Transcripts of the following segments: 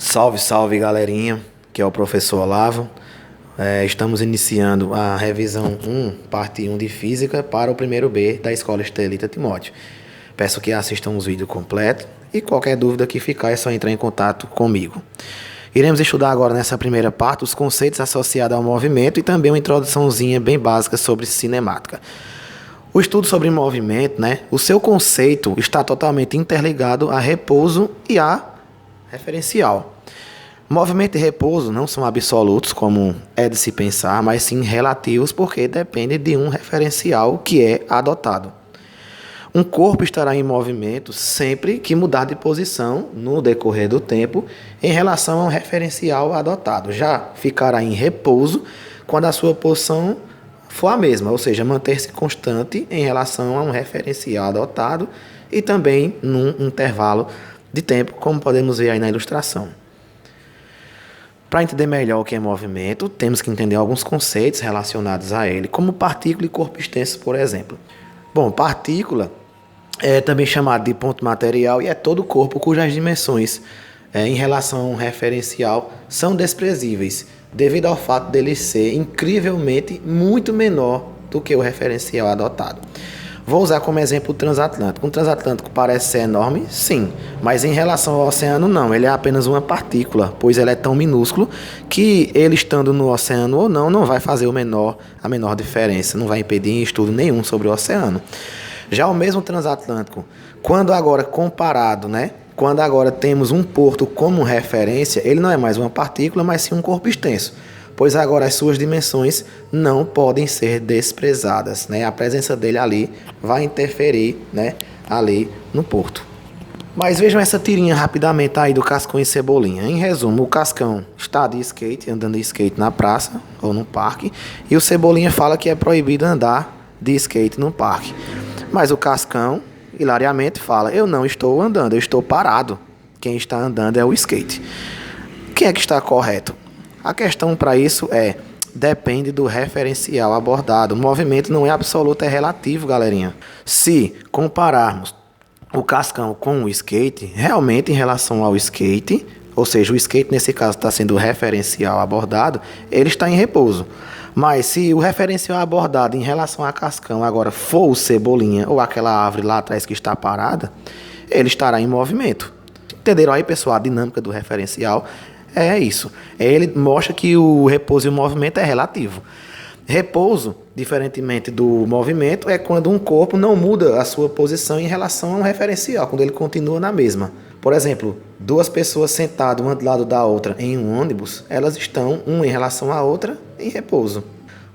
Salve, salve galerinha, que é o professor Olavo. Estamos iniciando a revisão 1, parte 1 de Física para o primeiro B da Escola Estelita Timóteo. Peço que assistam os vídeos completos e qualquer dúvida que ficar é só entrar em contato comigo. Iremos estudar agora nessa primeira parte os conceitos associados ao movimento e também uma introduçãozinha bem básica sobre cinemática. O estudo sobre movimento, o seu conceito está totalmente interligado a repouso e a referencial. Movimento e repouso não são absolutos, como é de se pensar, mas sim relativos, porque depende de um referencial que é adotado. Um corpo estará em movimento sempre que mudar de posição no decorrer do tempo em relação a um referencial adotado. Já ficará em repouso quando a sua posição for a mesma, ou seja, manter-se constante em relação a um referencial adotado e também num intervalo de tempo, como podemos ver aí na ilustração. Para entender melhor o que é movimento, temos que entender alguns conceitos relacionados a ele, como partícula e corpo extenso, por exemplo. Bom, partícula é também chamado de ponto material e é todo corpo cujas dimensões em relação a um referencial são desprezíveis, devido ao fato dele ser incrivelmente muito menor do que o referencial adotado. Vou usar como exemplo o transatlântico. Um transatlântico parece ser enorme, sim, mas em relação ao oceano não, ele é apenas uma partícula, pois ele é tão minúsculo que ele estando no oceano ou não vai fazer a menor diferença, não vai impedir estudo nenhum sobre o oceano. Já o mesmo transatlântico, quando agora comparado, quando agora temos um porto como referência, ele não é mais uma partícula, mas sim um corpo extenso, pois agora as suas dimensões não podem ser desprezadas. A presença dele ali vai interferir ali no porto. Mas vejam essa tirinha rapidamente aí do Cascão e Cebolinha. Em resumo, o Cascão está de skate, andando de skate na praça ou no parque, e o Cebolinha fala que é proibido andar de skate no parque. Mas o Cascão, hilariamente, fala: eu não estou andando, eu estou parado. Quem está andando é o skate. Quem é que está correto? A questão para isso depende do referencial abordado. O movimento não é absoluto, é relativo, galerinha. Se compararmos o Cascão com o skate, realmente em relação ao skate, ou seja, o skate nesse caso está sendo o referencial abordado, ele está em repouso. Mas se o referencial abordado em relação a Cascão agora for o Cebolinha ou aquela árvore lá atrás que está parada, ele estará em movimento. Entenderam aí, pessoal, a dinâmica do referencial? É isso. Ele mostra que o repouso e o movimento é relativo. Repouso, diferentemente do movimento, é quando um corpo não muda a sua posição em relação a um referencial, quando ele continua na mesma. Por exemplo, duas pessoas sentadas uma do lado da outra em um ônibus, elas estão uma em relação à outra em repouso.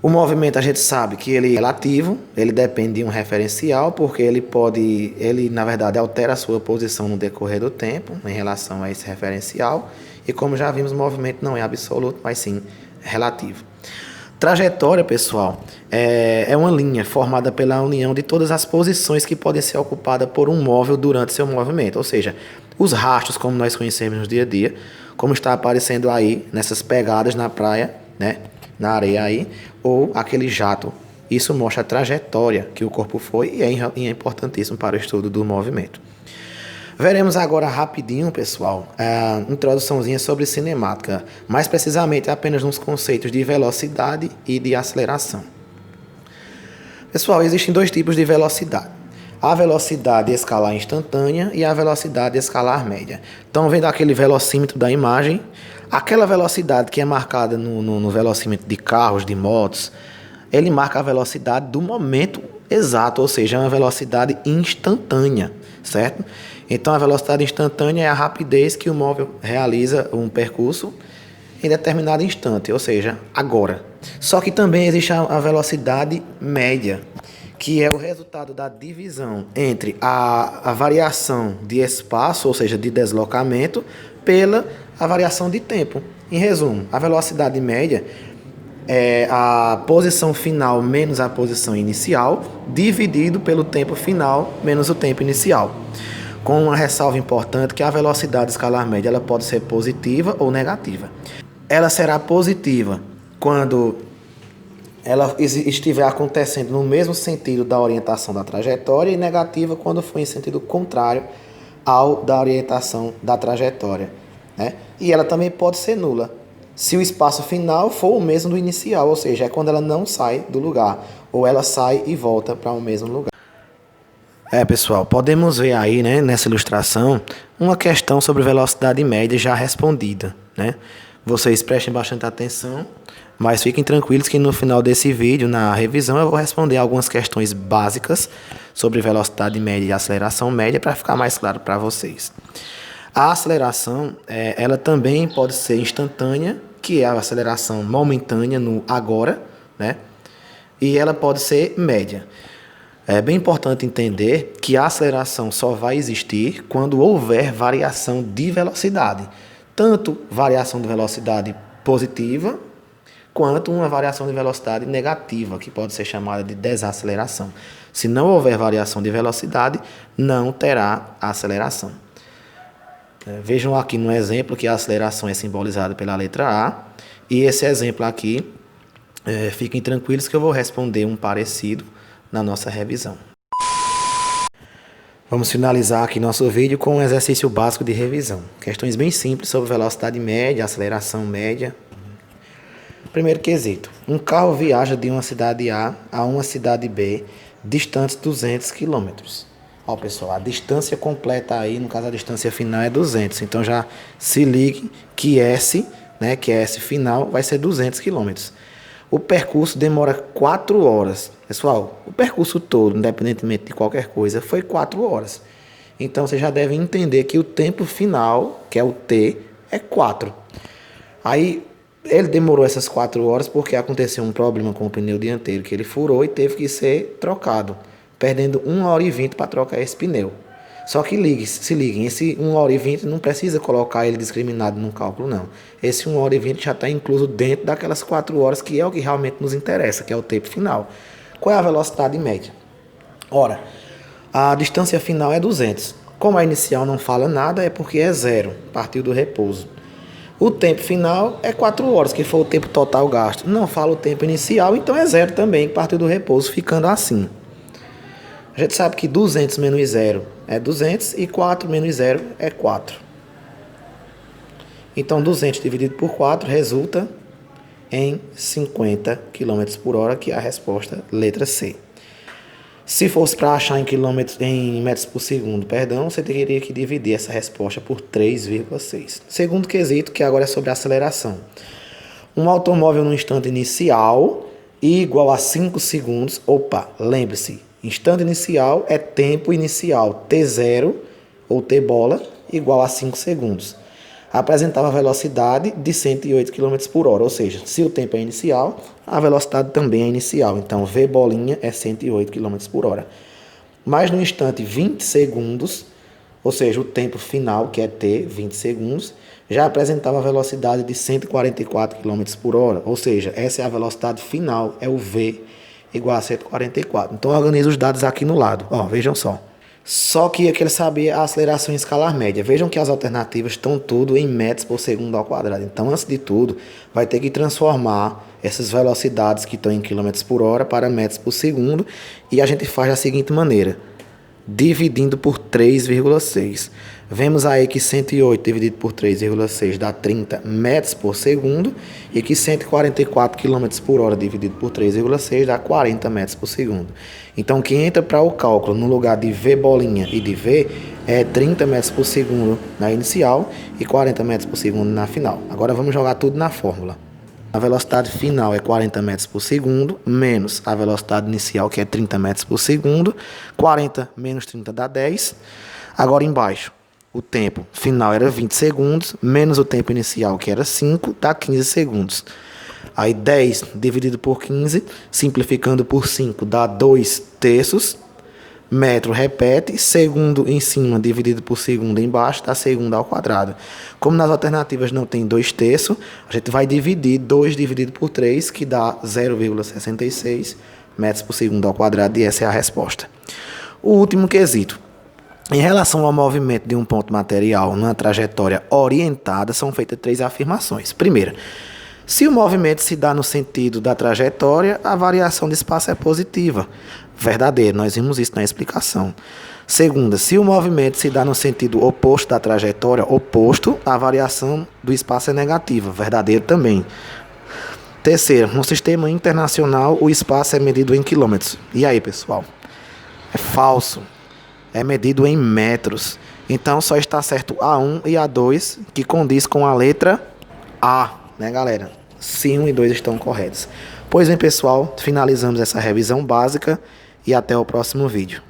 O movimento a gente sabe que ele é relativo, ele depende de um referencial, porque ele na verdade altera a sua posição no decorrer do tempo em relação a esse referencial. E como já vimos, o movimento não é absoluto, mas sim relativo. Trajetória, pessoal, é uma linha formada pela união de todas as posições que podem ser ocupadas por um móvel durante seu movimento. Ou seja, os rastros, como nós conhecemos no dia a dia, como está aparecendo aí nessas pegadas na praia, na areia aí, ou aquele jato. Isso mostra a trajetória que o corpo foi e é importantíssimo para o estudo do movimento. Veremos agora rapidinho, pessoal, a introduçãozinha sobre cinemática, mais precisamente apenas nos conceitos de velocidade e de aceleração. Pessoal, existem dois tipos de velocidade: a velocidade escalar instantânea e a velocidade escalar média. Estão vendo aquele velocímetro da imagem? Aquela velocidade que é marcada no velocímetro de carros, de motos, ele marca a velocidade do momento exato, ou seja, é uma velocidade instantânea, certo? Então, a velocidade instantânea é a rapidez que o móvel realiza um percurso em determinado instante, ou seja, agora. Só que também existe a velocidade média, que é o resultado da divisão entre a variação de espaço, ou seja, de deslocamento, pela a variação de tempo. Em resumo, a velocidade média é a posição final menos a posição inicial, dividido pelo tempo final menos o tempo inicial. Com uma ressalva importante que a velocidade escalar média ela pode ser positiva ou negativa. Ela será positiva quando ela estiver acontecendo no mesmo sentido da orientação da trajetória e negativa quando for em sentido contrário ao da orientação da trajetória. né? E ela também pode ser nula se o espaço final for o mesmo do inicial, ou seja, é quando ela não sai do lugar, ou ela sai e volta para o mesmo lugar. Pessoal, podemos ver aí, né, nessa ilustração, uma questão sobre velocidade média já respondida, né? Vocês prestem bastante atenção, mas fiquem tranquilos que no final desse vídeo, na revisão, eu vou responder algumas questões básicas sobre velocidade média e aceleração média para ficar mais claro para vocês. A aceleração, ela também pode ser instantânea, que é a aceleração momentânea no agora, né? E ela pode ser média. É bem importante entender que a aceleração só vai existir quando houver variação de velocidade. Tanto variação de velocidade positiva, quanto uma variação de velocidade negativa, que pode ser chamada de desaceleração. Se não houver variação de velocidade, não terá aceleração. Vejam aqui no exemplo que a aceleração é simbolizada pela letra A. E esse exemplo aqui, fiquem tranquilos que eu vou responder um parecido na nossa revisão. Vamos finalizar aqui nosso vídeo com um exercício básico de revisão. Questões bem simples sobre velocidade média, aceleração média. Primeiro quesito. Um carro viaja de uma cidade A a uma cidade B, distantes 200 km. Ó, pessoal, a distância completa aí, no caso a distância final é 200. Então já se ligue que S, né, que é S final, vai ser 200 km. O percurso demora 4 horas. Pessoal, o percurso todo, independentemente de qualquer coisa, foi 4 horas. Então você já deve entender que o tempo final, que é o T, é 4. Aí ele demorou essas 4 horas porque aconteceu um problema com o pneu dianteiro que ele furou e teve que ser trocado, perdendo 1 hora e 20 para trocar esse pneu. Só que se liguem, esse 1 hora e 20 não precisa colocar ele discriminado no cálculo, não. Esse 1 hora e 20 já está incluso dentro daquelas 4 horas, que é o que realmente nos interessa, que é o tempo final. Qual é a velocidade média? Ora, a distância final é 200. Como a inicial não fala nada, é porque é 0, partiu do repouso. O tempo final é 4 horas, que foi o tempo total gasto. Não fala o tempo inicial, então é 0 também, que partiu do repouso, ficando assim. A gente sabe que 200 menos 0 é 200 e 4 menos 0 é 4. Então 200 dividido por 4 resulta em 50 km por hora, que é a resposta letra C. Se fosse para achar em metros por segundo, você teria que dividir essa resposta por 3,6. Segundo quesito, que agora é sobre aceleração. Um automóvel no instante inicial igual a 5 segundos. Opa, lembre-se, instante inicial é tempo inicial, T0 ou T bola igual a 5 segundos. Apresentava a velocidade de 108 km por hora, ou seja, se o tempo é inicial, a velocidade também é inicial. Então, V bolinha é 108 km por hora. Mas no instante 20 segundos, ou seja, o tempo final, que é T, 20 segundos, já apresentava a velocidade de 144 km por hora, ou seja, essa é a velocidade final, é o V igual a 144. Então, organiza os dados aqui no lado. Ó, vejam só. Só que eu queria saber a aceleração em escalar média. Vejam que as alternativas estão tudo em metros por segundo ao quadrado. Então, antes de tudo, vai ter que transformar essas velocidades que estão em quilômetros por hora para metros por segundo. E a gente faz da seguinte maneira, dividindo por 3,6. Vemos aí que 108 dividido por 3,6 dá 30 metros por segundo. E que 144 km por hora dividido por 3,6 dá 40 metros por segundo. Então, o que entra para o cálculo no lugar de V bolinha e de V é 30 metros por segundo na inicial e 40 metros por segundo na final. Agora vamos jogar tudo na fórmula. A velocidade final é 40 metros por segundo, menos a velocidade inicial, que é 30 metros por segundo. 40 menos 30 dá 10. Agora embaixo, o tempo final era 20 segundos, menos o tempo inicial, que era 5, dá 15 segundos. Aí 10 dividido por 15, simplificando por 5, dá 2 terços. Metro repete, segundo em cima dividido por segundo embaixo, dá segundo ao quadrado. Como nas alternativas não tem 2 terços, a gente vai dividir 2 dividido por 3, que dá 0,66 metros por segundo ao quadrado, e essa é a resposta. O último quesito. Em relação ao movimento de um ponto material numa trajetória orientada, são feitas 3 afirmações. Primeira, se o movimento se dá no sentido da trajetória, a variação de espaço é positiva. Verdadeiro, nós vimos isso na explicação. Segunda, se o movimento se dá no sentido oposto da trajetória, oposto, a variação do espaço é negativa, verdadeiro também. Terceiro, no sistema internacional, o espaço é medido em quilômetros. E aí, pessoal? É falso. É medido em metros. Então, só está certo A1 e A2, que condiz com a letra A, né, galera? Se 1 e 2 estão corretos. Pois bem, pessoal, finalizamos essa revisão básica e até o próximo vídeo.